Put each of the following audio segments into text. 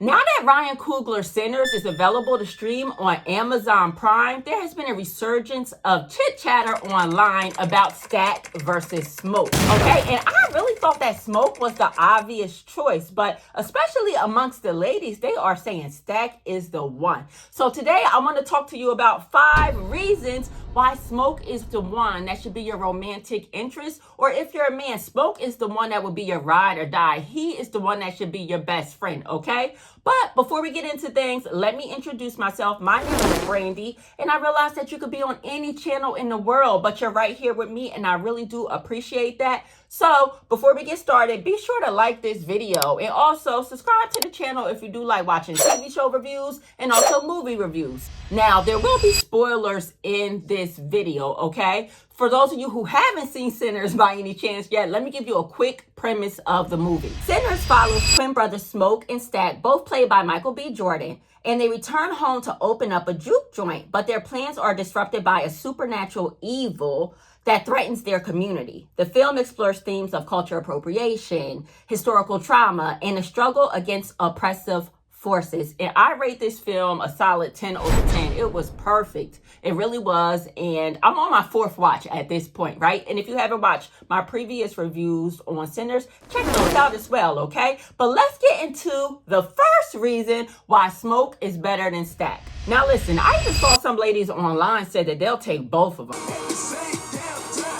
Now that Ryan Coogler's Sinners is available to stream on Amazon Prime, there has been a resurgence of chit-chatter online about Stack versus Smoke, okay? And I really thought that Smoke was the obvious choice, but especially amongst the ladies, they are saying Stack is the one. So today, I want to talk to you about 5 reasons why Smoke is the one that should be your romantic interest, or if you're a man, Smoke is the one that would be your ride or die. He is the one that should be your best friend, okay? But before we get into things, let me introduce myself. My name is Brandi, and I realize that you could be on any channel in the world, but you're right here with me, and I really do appreciate that. So before we get started, be sure to like this video and also subscribe to the channel if you do like watching TV show reviews and also movie reviews. Now, there will be spoilers in this video, okay? For those of you who haven't seen Sinners by any chance yet, let me give you a quick premise of the movie. Sinners follows twin brothers Smoke and Stack, both played by Michael B. Jordan, and they return home to open up a juke joint, but their plans are disrupted by a supernatural evil that threatens their community. The film explores themes of culture appropriation, historical trauma, and the struggle against oppressive forces. And I rate this film a solid 10 over 10. It was perfect. It really was. And I'm on my 4th watch at this point, right? And if you haven't watched my previous reviews on Sinners, check those out as well, okay? But let's get into the first reason why Smoke is better than Stack. Now listen, I even saw some ladies online said that they'll take both of them.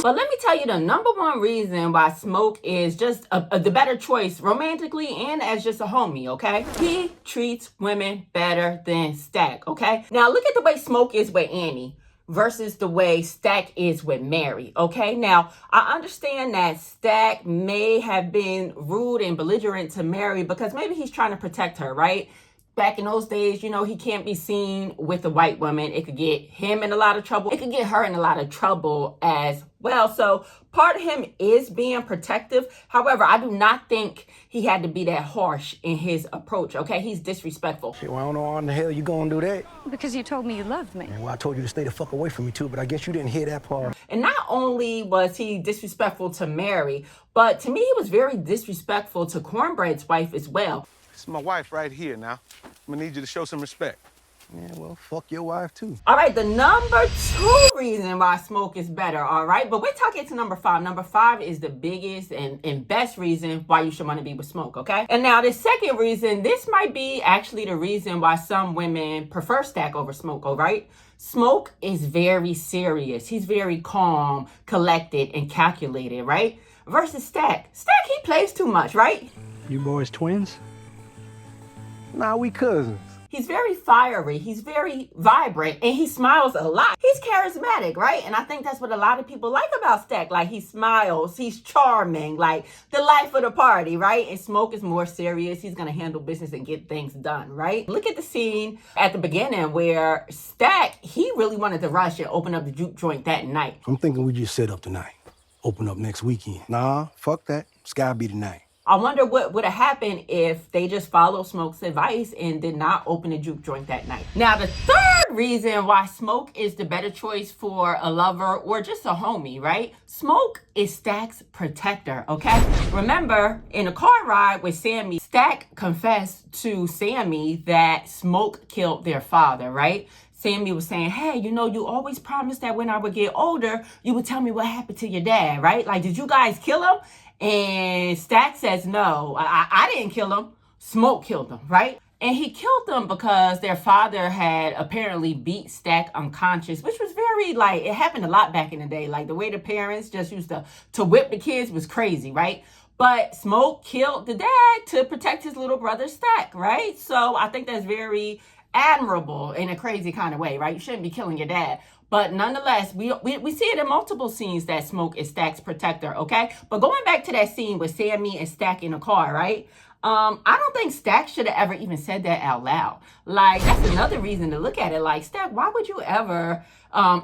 But let me tell you the number one reason why Smoke is just the better choice romantically and as just a homie, okay? He treats women better than Stack, okay? Now look at the way Smoke is with Annie versus the way Stack is with Mary, okay? Now, I understand that Stack may have been rude and belligerent to Mary because maybe he's trying to protect her, right? Back in those days, you know, he can't be seen with a white woman. It could get him in a lot of trouble. It could get her in a lot of trouble as well. So part of him is being protective. However, I do not think he had to be that harsh in his approach, okay? He's disrespectful. Shit, well, I don't know how in the hell you gonna do that. Because you told me you loved me. Well, I told you to stay the fuck away from me too, but I guess you didn't hear that part. And not only was he disrespectful to Mary, but to me, he was very disrespectful to Cornbread's wife as well. This is my wife right here now. I'm gonna need you to show some respect. Yeah, well, fuck your wife too. All right, the number 2 reason why Smoke is better, all right? But we're talking to number 5. Number 5 is the biggest and best reason why you should want to be with Smoke, okay? And now the second reason, this might be actually the reason why some women prefer Stack over Smoke, all right? Smoke is very serious. He's very calm, collected, and calculated, right? Versus Stack. Stack, he plays too much, right? You boys twins? Nah, we cousins. He's very fiery, he's very vibrant, and he smiles a lot. He's charismatic, right? And I think that's what a lot of people like about Stack. Like, he smiles, he's charming, like the life of the party, right? And Smoke is more serious. He's gonna handle business and get things done, right? Look at the scene at the beginning where Stack, he really wanted to rush and open up the juke joint that night. I'm thinking we just set up tonight. Open up next weekend. Nah, fuck that. It's gotta be tonight. I wonder what would have happened if they just followed Smoke's advice and did not open the juke joint that night. Now, the third reason why Smoke is the better choice for a lover or just a homie, right? Smoke is Stack's protector, okay? Remember, in a car ride with Sammy, Stack confessed to Sammy that Smoke killed their father, right? Sammy was saying, hey, you know, you always promised that when I would get older, you would tell me what happened to your dad, right? Like, did you guys kill him? And Stack says, no, I didn't kill him. Smoke killed him, right? And he killed them because their father had apparently beat Stack unconscious, which was very, like, it happened a lot back in the day. Like, the way the parents just used to whip the kids was crazy, right? But Smoke killed the dad to protect his little brother Stack, right? So I think that's very admirable in a crazy kind of way, right? You shouldn't be killing your dad. But nonetheless, we see it in multiple scenes that Smoke is Stack's protector, okay? But going back to that scene with Sammy and Stack in the car, right? I don't think Stack should have ever even said that out loud. Like, that's another reason to look at it. Like, Stack, why would you ever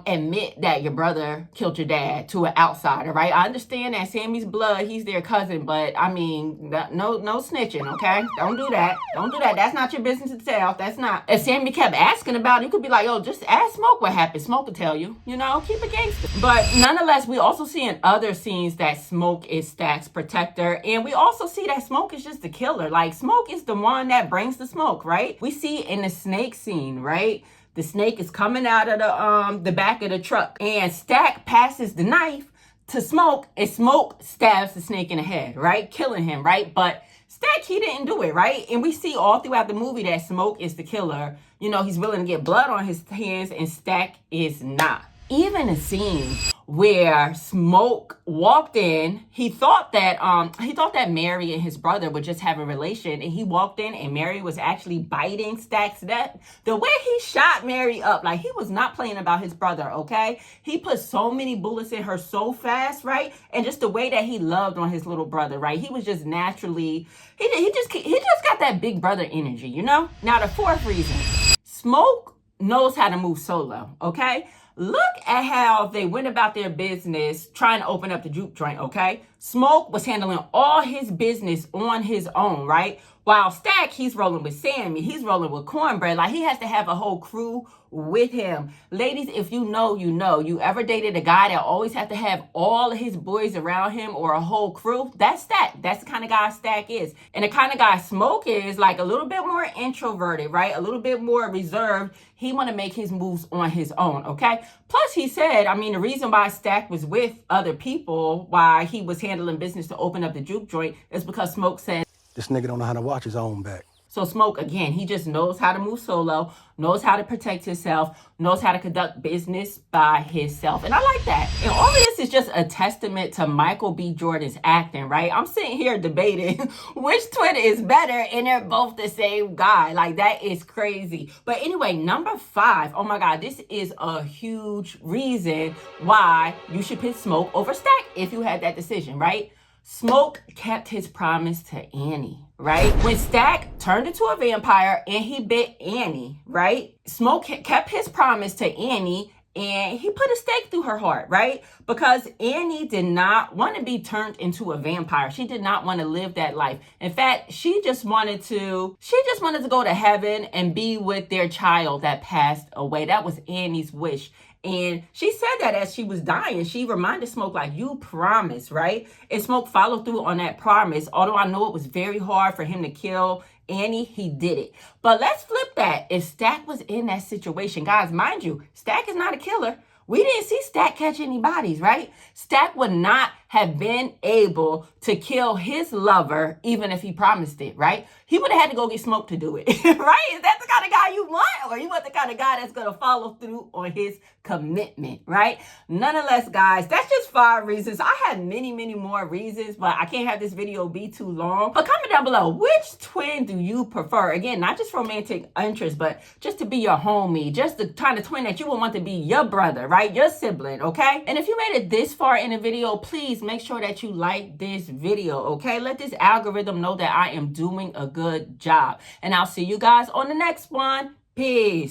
admit that your brother killed your dad to an outsider, right? I understand that Sammy's blood, he's their cousin, but I mean, no snitching, okay? Don't do that. Don't do that. That's not your business to tell. That's not. If Sammy kept asking about it, you could be like, yo, just ask Smoke what happened. Smoke will tell you, you know, keep it gangster. But nonetheless, we also see in other scenes that Smoke is Stack's protector, and we also see that Smoke is just the killer. killer. Like, Smoke is the one that brings the smoke, right? We see in the snake scene, right? The snake is coming out of the back of the truck, and Stack passes the knife to Smoke, and Smoke stabs the snake in the head, right? Killing him, right? But Stack, he didn't do it, right? And we see all throughout the movie that Smoke is the killer. You know, he's willing to get blood on his hands, and Stack is not. Even a scene where Smoke walked in, he thought that Mary and his brother would just have a relation, and he walked in and Mary was actually biting Stack's neck. The way he shot Mary up, like, he was not playing about his brother, okay? He put so many bullets in her so fast, right? And just the way that he loved on his little brother, right? He was just naturally, he just got that big brother energy, you know? Now, the fourth reason, Smoke knows how to move solo, okay? Look at how they went about their business trying to open up the juke joint, okay? Smoke was handling all his business on his own, right? While Stack, he's rolling with Sammy. He's rolling with Cornbread. Like, he has to have a whole crew with him. Ladies, if you know, you know. You ever dated a guy that always have to have all of his boys around him or a whole crew? That's Stack. That's the kind of guy Stack is. And the kind of guy Smoke is, like, a little bit more introverted, right? A little bit more reserved. He want to make his moves on his own, okay? Plus, he said, I mean, the reason why Stack was with other people, why he was handling business to open up the juke joint, is because Smoke said, This nigga don't know how to watch his own back. so Smoke, again, he just knows how to move solo, knows how to protect himself, knows how to conduct business by himself. And I like that. And all of this is just a testament to Michael B. Jordan's acting, right? I'm sitting here debating which twin is better, and they're both the same guy. Like, that is crazy. But anyway, number 5, oh my God, this is a huge reason why you should pick Smoke over Stack if you had that decision, right? Smoke kept his promise to Annie, right? When Stack turned into a vampire and he bit Annie, right? Smoke kept his promise to Annie, and he put a stake through her heart, right? Because Annie did not want to be turned into a vampire. She did not want to live that life. In fact, she just wanted to go to heaven and be with their child that passed away. That was Annie's wish. And she said that as she was dying. She reminded Smoke, like, you promised, right? And Smoke followed through on that promise. Although I know it was very hard for him to kill Annie, he did it. But let's flip that. If Stack was in that situation, guys, mind you, Stack is not a killer. We didn't see Stack catch any bodies, right? Stack would not have been able to kill his lover even if he promised it, right? He would have had to go get Smoke to do it, right? Is that the kind of guy you want? Or you want the kind of guy that's going to follow through on his commitment, right? Nonetheless, guys, that's just 5 reasons. I had many, many more reasons, but I can't have this video be too long. But comment down below, which twin do you prefer? Again, not just romantic interest, but just to be your homie, just the kind of twin that you would want to be your brother, right? Your sibling, okay? And if you made it this far in the video, please make sure that you like this video, okay? Let this algorithm know that I am doing a good job. And I'll see you guys on the next one. Peace.